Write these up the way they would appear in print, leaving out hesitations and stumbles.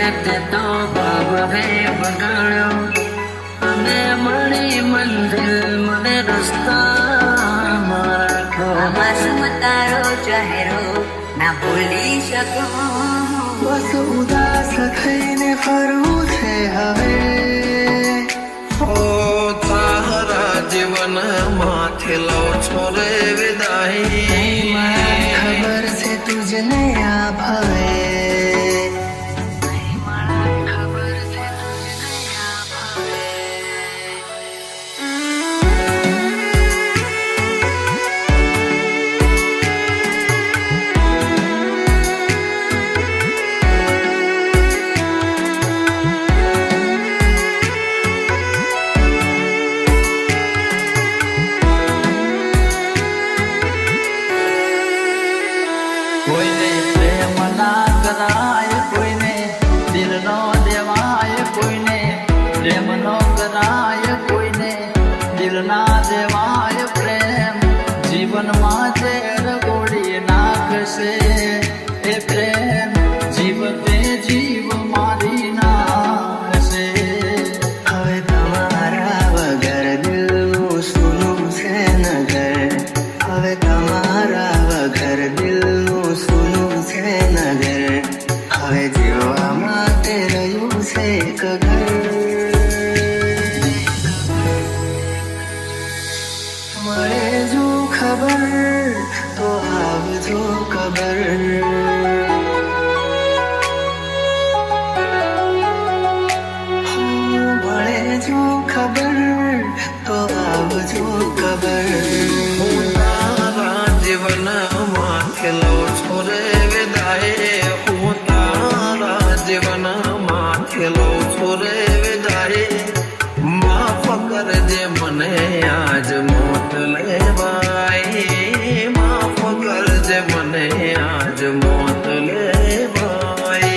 તે તો ભાવ રે બગાડ્યો અને મળી મંદિર મને રસ્તા મારા માસૂમ તારો ચહેરો ના ભૂલી શકો બસ ઉદાસ થઈને ફરવું છે હવે ઓ તારા જીવન માથે લો છો રે વિદાય ખબર છે તુજને આ ભવે કોઈને પ્રેમ ના કરાય કોઈને દિલ નો દેવાય કોઈને પ્રેમ નો કરાય કોઈને દિલ ના દેવાય પ્રેમ જીવનમાં ઝેર ગોળી નાખશે એ પ્રેમ જીવ તે જીવ મારી નાખશે હવે તમારા વગર દિલનું સૂનું છે નગર હવે તમારા વગર દિલનું સૂનું છે નગર હવે જીવવા માટે રહ્યું છે એક ઘર મળે જો ખબર તો આવજો ખબર મળે જો ખબર તો આવજો ખબર જીવન માથે લો છો રે વિદાય હું તારા જીવન માથે લો છો રે વિદાય માફ કરજે મને આજ મોત લેવાય માફ કરજે મને આજ મોત લેવાય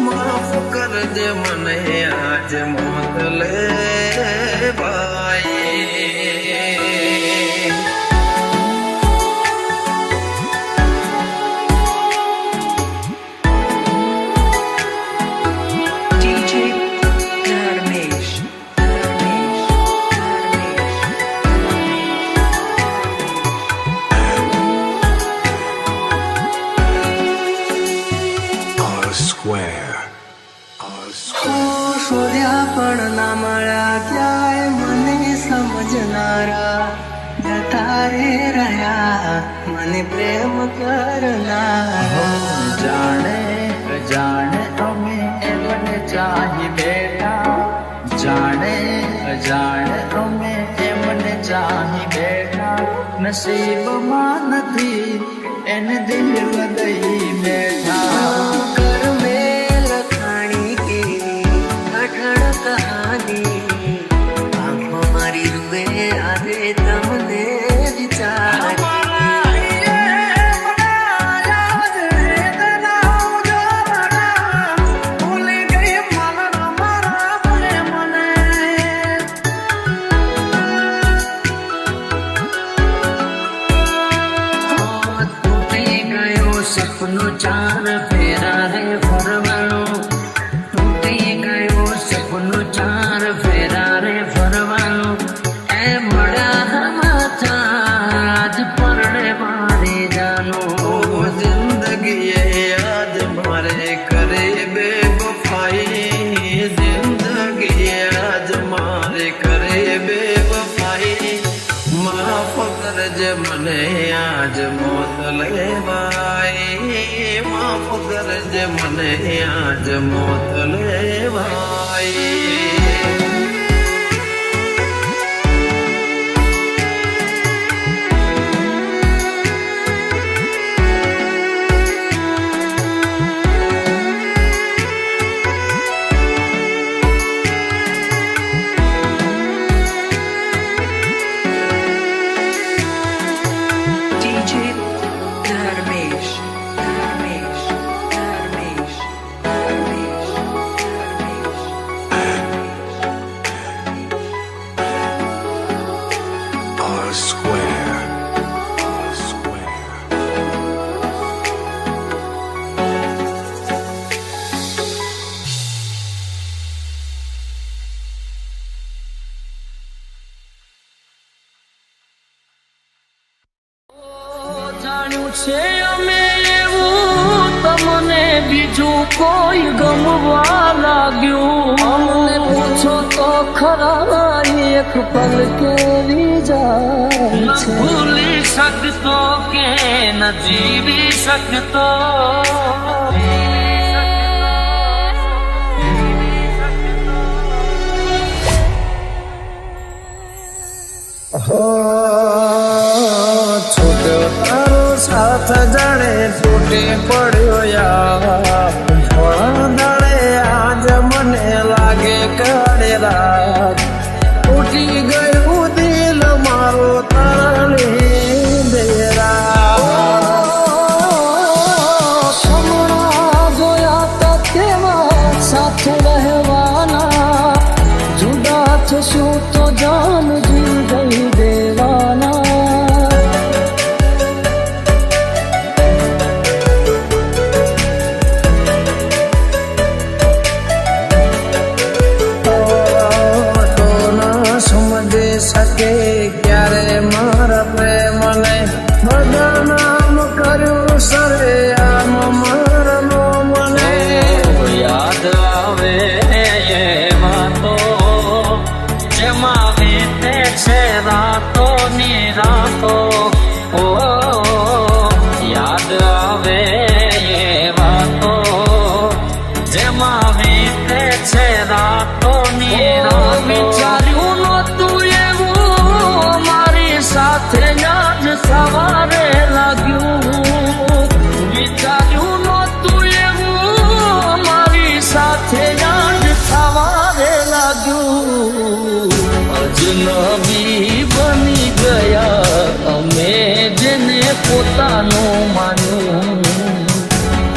માફ કરજે મને આજ મોત લેવાય DJ Dharmesh શોધ્યા પણ ના મળ્યા ક્યાંય મને સમજનારા જતા રે રહ્યા મને પ્રેમ કરનારા જાણે જાણે અમે એમને ચાહી બેઠા જાણે જાણે અમે એમને ચાહી બેઠા નસીબમાં નથી એને દિલ લગઈ બેઠા કર મેં લખાણી કે અઢળ કહાની આંખો મારી રૂએ આજે તમને વિચાર સપનો ચાર ફેરા રે ફરવાનો તૂટી ગયો સપનો ચાર ફેરા રે ફરવાનો એ મળ્યા માથા આજ પરણે મારી જાનો જિંદગી યાદ મારે કરે બેવફાઈ જિંદગી યાદ મારે કરે બેવફાઈ માફ કરજે મને આજ મોત લેવાય માફ કરજે મને આજ મોત લેવાય DJ Dharmesh Dharmesh Dharmesh Dharmesh Dharmesh જાણ્યું છે અમે એવું તમને બીજું કોઈ ગમવા લાગ્યું અમને પૂછો તો ખરા એક પલ કેવી જાય છે ભૂલી શકતો કે ન જીવી શકતો છૂટ્યો તારો સાથ જાણે તૂટી પડ્યો યાર થોડા દાડે આજ મને લાગે કાળે રાત તૂટી ગયું દિલ મારો તારી દેરા સમણા જોયા તા તેવા સાથે રહેવાના જુદા થશું તો જાન જીવ દઈ દેવાના તો ના સમજી શકે ક્યારે મારા પ્રેમને બદનામ કર્યું સરે આમ મારનો મને યાદ આવે એમાં તો જેમાં વીતે છે રાતો ની રાતો ઓ યાદ આવે એવા તો જેમાં વીતે છે રાતો ની રાતો વિચાર્યું નહોતું એવું મારી સાથે આજ સવારે લાગ્યું વિચાર્યું નહોતું એવું મારી સાથે આજ સવારે લાગ્યું અજનબી બની ગયા અમે જેને પોતાનું માન્યું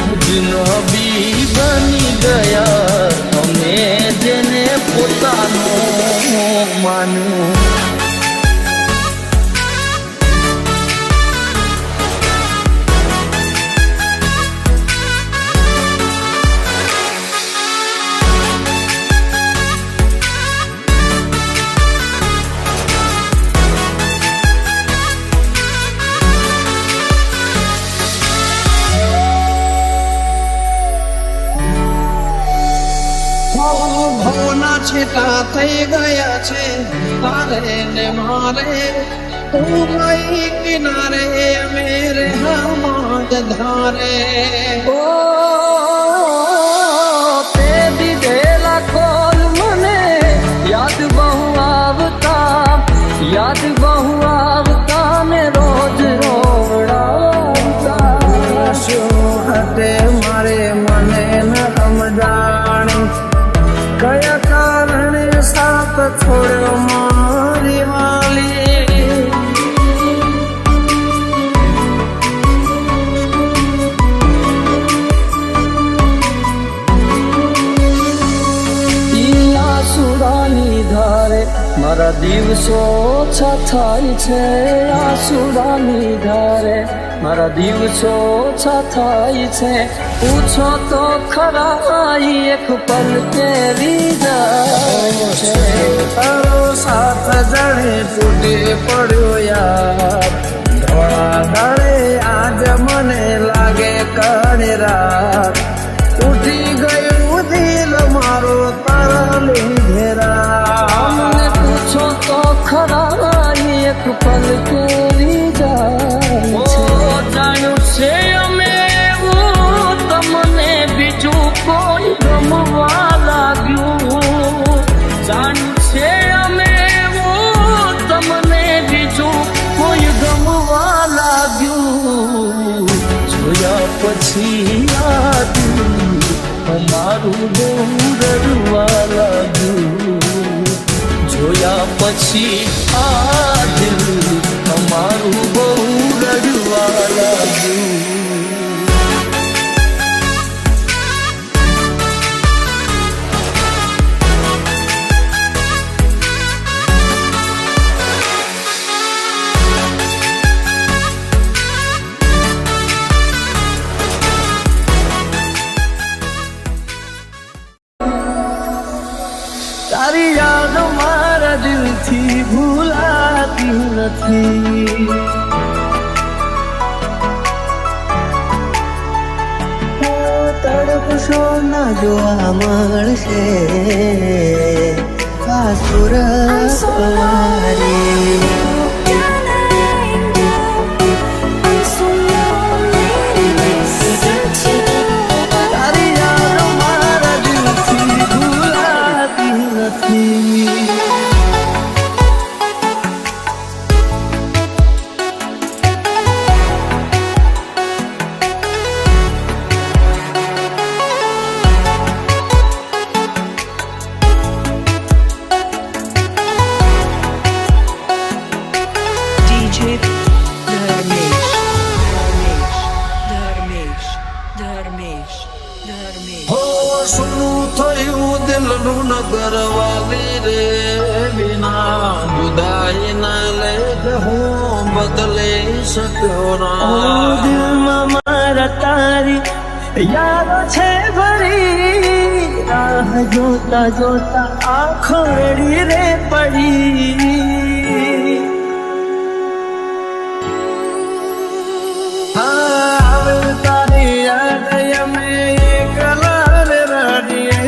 અજનબી બની ગયા અમે જેને પોતાનું માન્યું ભવના છેટા થઈ ગયા છે તારે ને મારે તું ગઈ કિનારે મેરે હમાજ ધારે ઓ તે દીધેલા કોલ મને યાદ બહુ આવતા ને રોજ રોવડાવતા શું હતે મારે મને ન સમજાણી કયા કારણે સાથ છોડ્યો મારી વાલી આસુડાની ધારે મારા દિવસો ઓછા થાય છે આસુડાની ધારે મારા દિવસો ઓછા થાય છે પૂછો તો ખરા એક પલ કેવી જાય છે તારો સાથ જાણે તૂટી પડ્યો યાર ધોળા દાડે આજ મને લાગે કાળે રાત તૂટી ગયું દિલ મારો તારા લીધે અમને પૂછો તો ખરા એક પલ કેવી જાય છે જાણ્યું છે અમે એવું તમને બીજું કોઈ ગમવા લાગ્યું જાણ્યું છે અમે એવું તમને બીજું કોઈ ગમવા લાગ્યું જોયા પછી યાદ અમારું બહુ રડવા લાગ્યું જોયા પછી આ દિલ અમારું બહુ રડવા લાગ્યું તારી યાદ મારા દિલથી ભૂલાતી નથી ના જોવા મળશે આ સુરત વારી. તારી યાદ મારા દિલથી ભૂલાતી નથી. હો શું થયું દિલનું નગરવાલી રે વિના જુદાઈ ના લેખ હું બદલી શક્યો ઓ ના. દિલમાં મારા તારી યાદો છે ભરી, રાહ જોતા જોતા આંખો રડી રે પડી. આવે તારી યાદ અમે એકલા રે રડીએ,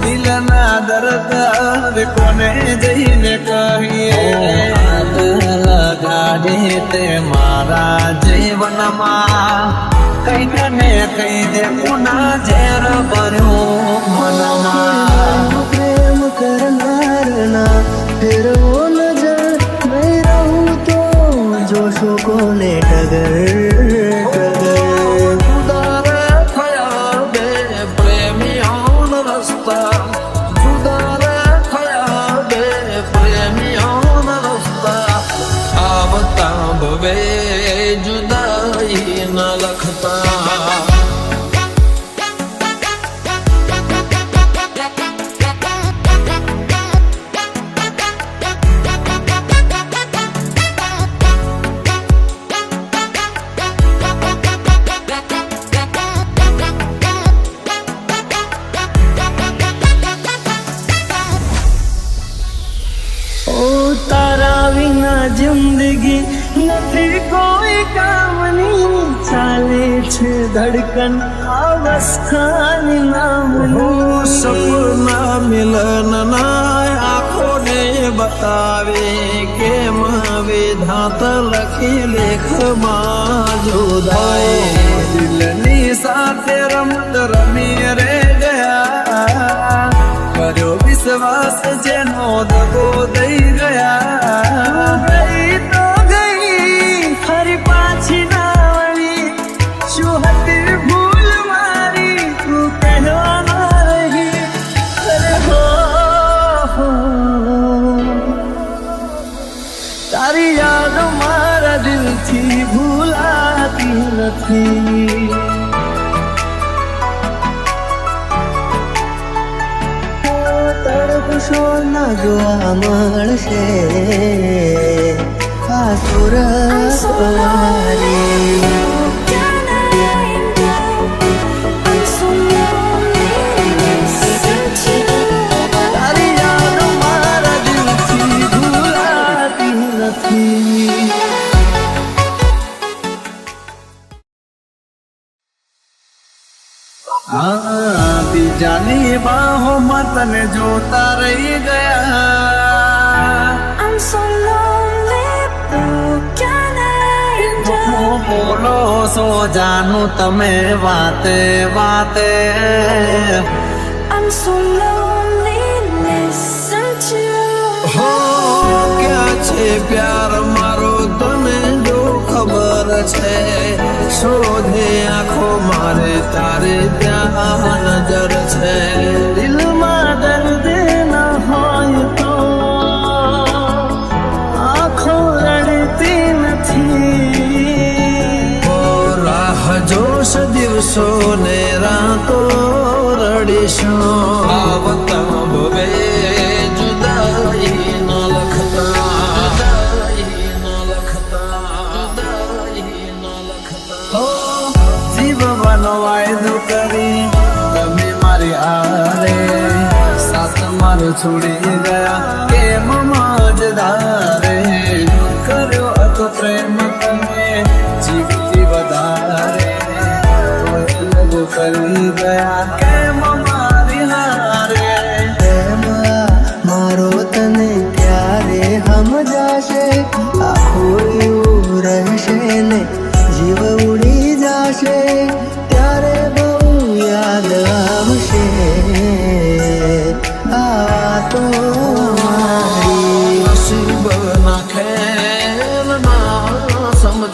દિલના દર્દ હવે કોને જઈને કહીએ. હાથ લગાડે તે મારા જીવનમાં કઈ ને કઈ દે પુના ઝેર ભર્યું મનમાં. પ્રેમ કરનારના ફેરવો નજર નહીં રહું તો જોશો કોને ટગર ટગર. જુદારે થયા બે પ્રેમીઓના રસ્તા, જુદારે થયા બે પ્રેમીઓના રસ્તા, આવતા ભવે જુદાઈ ન લખતા. ઓ તારા વિના જિંદગી નથી કોઈ કામની, ચાલે છે ધડકન અવસ્થાની નામની. સપના મિલનના આંખોને બતાવે કેમ વિધાત લખી લેખમાં જુદાઈ. દિલની સાથે રમત રમી રે ગયા, કર્યો વિશ્વાસ જેનો દગો દઈ ગયા. ગઈ તો ગઈ ફરી પાછી ના વળી, શું હતી ભૂલ મારી તું કહેવા ના રહી. અરે હો તારી યાદ મારા દિલથી ભૂલાતી નથી. તડપશો ના જોવા મળશે આ સુરત વારી. તારી યાદ મારા દિલથી ભૂલાતી નથી. બીજાની બાહોમાં તને જોતા રહી ગયા. બોલો સો જાનું તમે વાતે વાતે. હો ક્યાં છે પ્યાર મારો તને જો ખબર છે, શોધે આંખો મારે તારે ત્યાં નજર છે. દિલમાં દર્દ ન હોય તો આંખો રડતી નથી. ઓ રાહ જોશ દિવસો ને રાતો રડીશું, આવતા ભવે જુદાઈ ન લખતા, જુદાઈ ન લખતા, જુદાઈ ન લખતા. જીવવાનો વાયદો કરી તમે મારી આરે, સાથ મારો છોડી ગયા કેમ મજદારે. કર્યો હતો પ્રેમ તમે જીવથી વધારે, કરી ગયા કેમ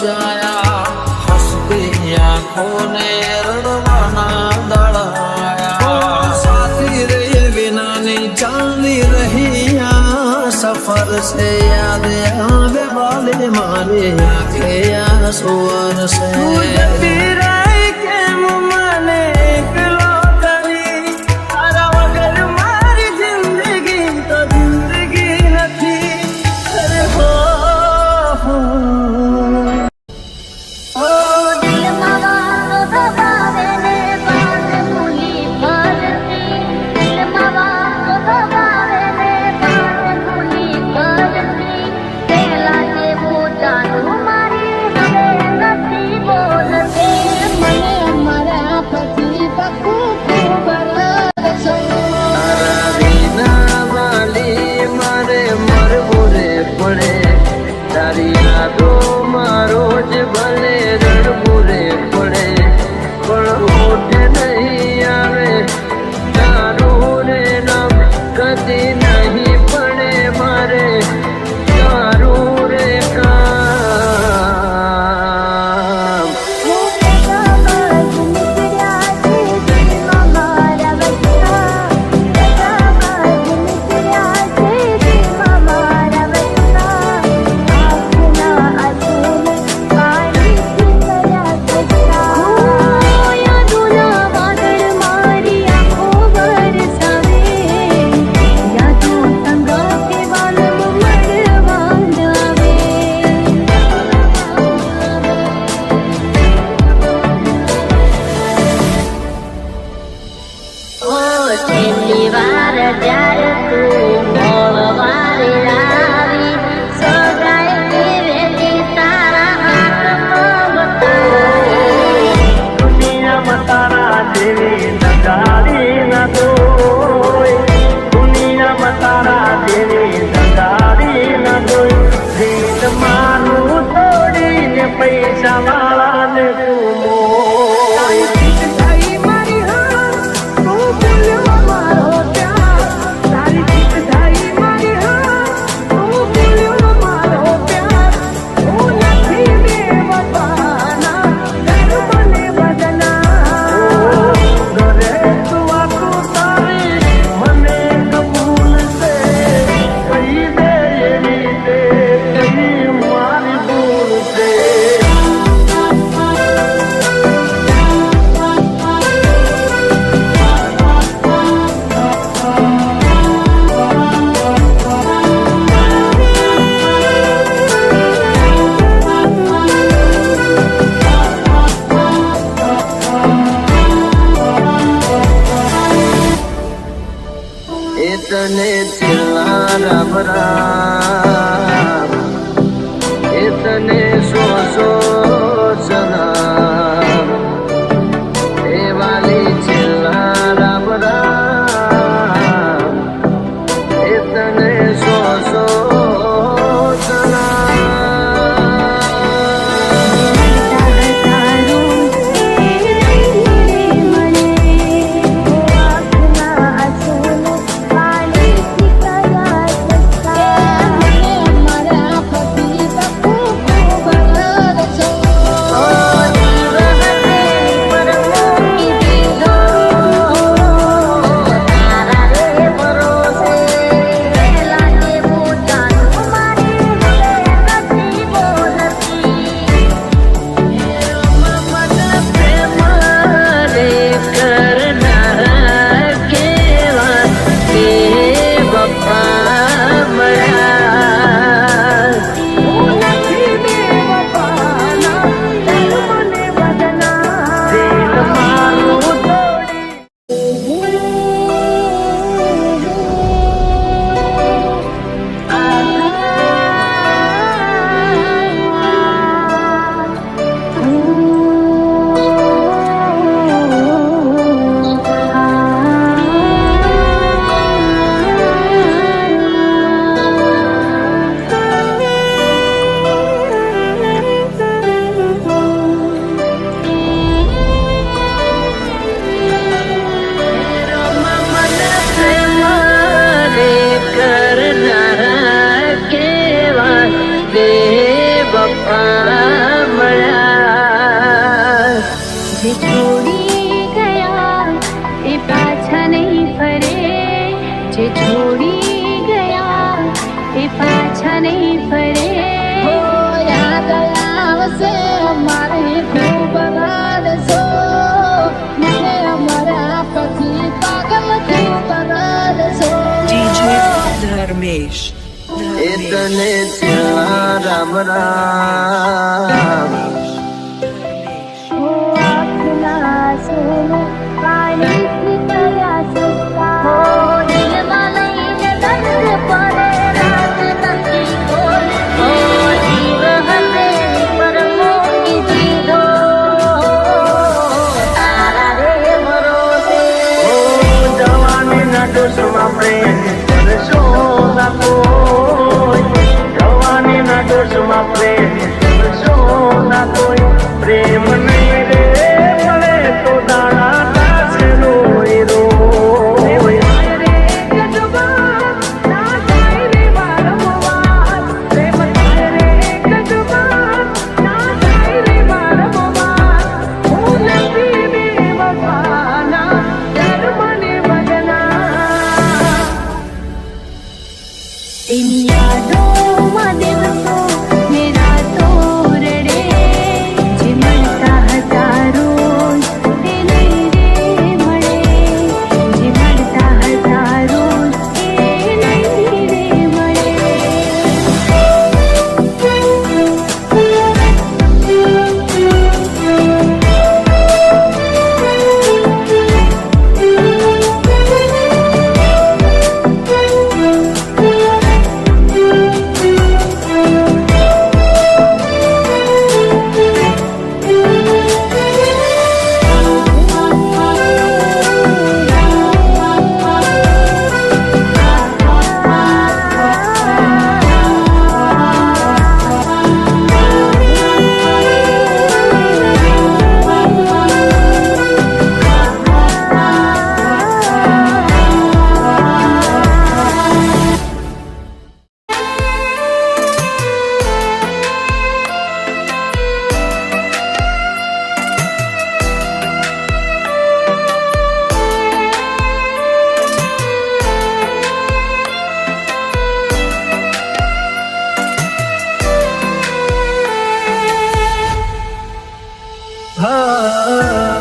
જાયા હસતી આંખોને રડવાના દળાયા સાથી રે વિનાની ચાલી રહી આ સફર છે યાદ આવે વાલે મારે આંખે આ સુવર છે કેમ મને એકલો કરી તારા વગર મારી જિંદગી તો જિંદગી નથી અરે હો ઓ દિલમાં વાતો દબાવે ને વાત ભૂલી પડતી દિલમાં વાતો દબાવે ને વાત ભૂલી પડતી પહેલા જેવું જાણું મારી હવે નથી બોલતી મને મારા પછી પક્કું ખબર તારા વિના વાલી મારે મરવું રે પડે તારી યાદોમાં રોજ ભલે રડવું રે પડે પણ ઉઠે નહીં આવે તારું રે નામ કદી નહીં પડે મારે તારું રે કામ છેલ્લી વાર જ્યારે તું મળવારે આવી સગાઈ કેવેલી તારા હાથમાં બતાવી દુનિયામાં તારા જેવી નગાડી ન કોઈ દુનિયામાં તારા જેવી નગાડી ન કોઈ જીત મારું તોડીને પૈસા વાળાને તું મોય તને છેલ્લા રામ રામ એ તને સો સલામ એ વાલી છેલ્લા રામ રામ એ તને સો Yeah. તને ત્યાં રામ રામ આખના સોનો પાણીથી કર્યા સસ્તા દિલમાં લઈને દર્દ પડે રાત નથી કોલ જીવ હશે પર મોકી દીધો તારા રે ભરોસે જવાનીના દોષમાં પ્રેમ કરશો ના કોઈ જવાનીના દોષમાં પ્રેમ કરશો ના કોઈ પ્રેમ નહીં રે મળે તો દાણા કાશે રોય રોય तेरी यादों में दिवसों मेरा तो रड़े जिमड़ता हजारों ते नहीं रे मड़े जिमड़ता हजारों ते नहीं रे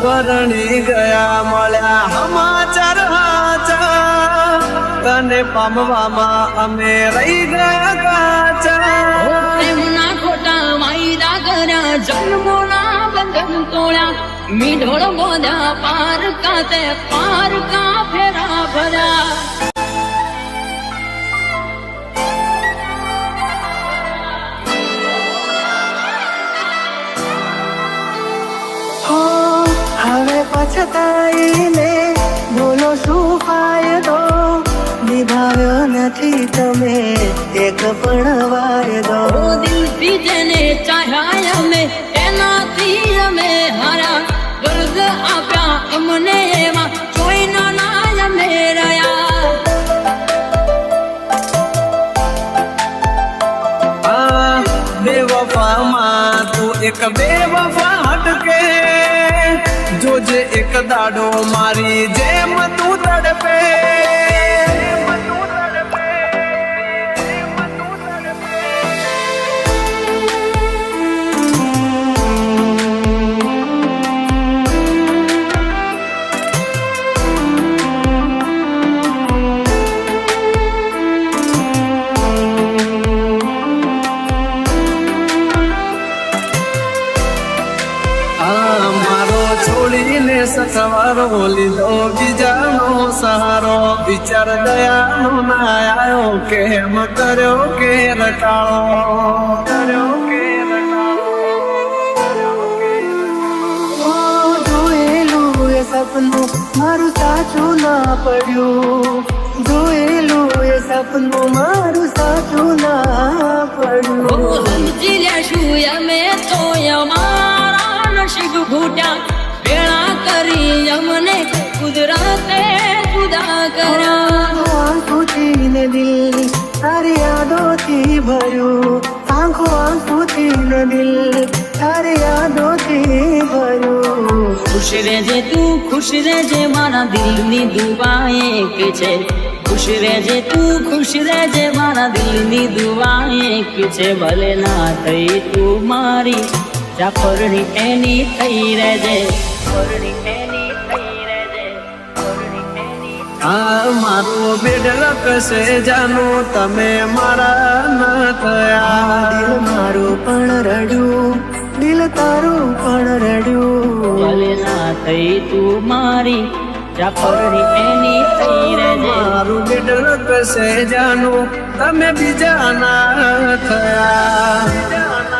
પરણી ગયા મળ્યા સમાચાર હાચા તને પામવામાં અમે રહી ગયા કાચા પ્રેમના ખોટા વાયદા કર્યા જન્મોના બંધન તોડ્યા મીઢોળ બોધ્યા પારકા તે પારકા ફેરા ભર્યા હવે પછતાઈને બોલો શું ફાયદો નિભાવ્યો નથી તમે એક પણ વાયદો ઓ દિલથી જેને ચાહ્યા અમે એનાથી અમે હારા દર્દ આપ્યા અમને એમાં જોઈ ના અમે રહ્યા બેવફામાં તું એક બેવફા હટકે જોજે એક દાડો મારી જેમ તું તડપે સવારો લીધો બીજાનો સહારો વિચાર દયાનો ના આવ્યો કેમ કર્યો કે રટાળો જોયેલું એ સપનું મારું સાચું ના પડ્યું જોયેલું એ સપનું મારું સાચું ના પડ્યું સમજી લેશું અમે તો અમારા નસીબ ઘૂટ્યા વેળા કરી અમને કુદરતે જુદા કર્યા આંખોથી ને દિલ તારી યાદોથી ભર્યું આંખો આંખોથી ને દિલ તારી યાદોથી ભર્યું ખુશ રહેજે તું ખુશ રહેજે મારા દિલની દુઆ એક છે ખુશ રહેજે તું ખુશ રહેજે મારા દિલની દુઆ એક છે ભલે ના થઈ તું મારી જાફરની એની થઈ રહેજે પરણી એની થઈ રહેજે પરણી એની આ મારું બેડલક છે જાનું તમે મારા ન થયા દિલ મારું પણ રડ્યું દિલ તારું પણ રડ્યું ભલે ના થઈ તું મારી જાફરની એની થઈ રહેજે મારું બેડલક છે જાનું તમે બીજા ના થયા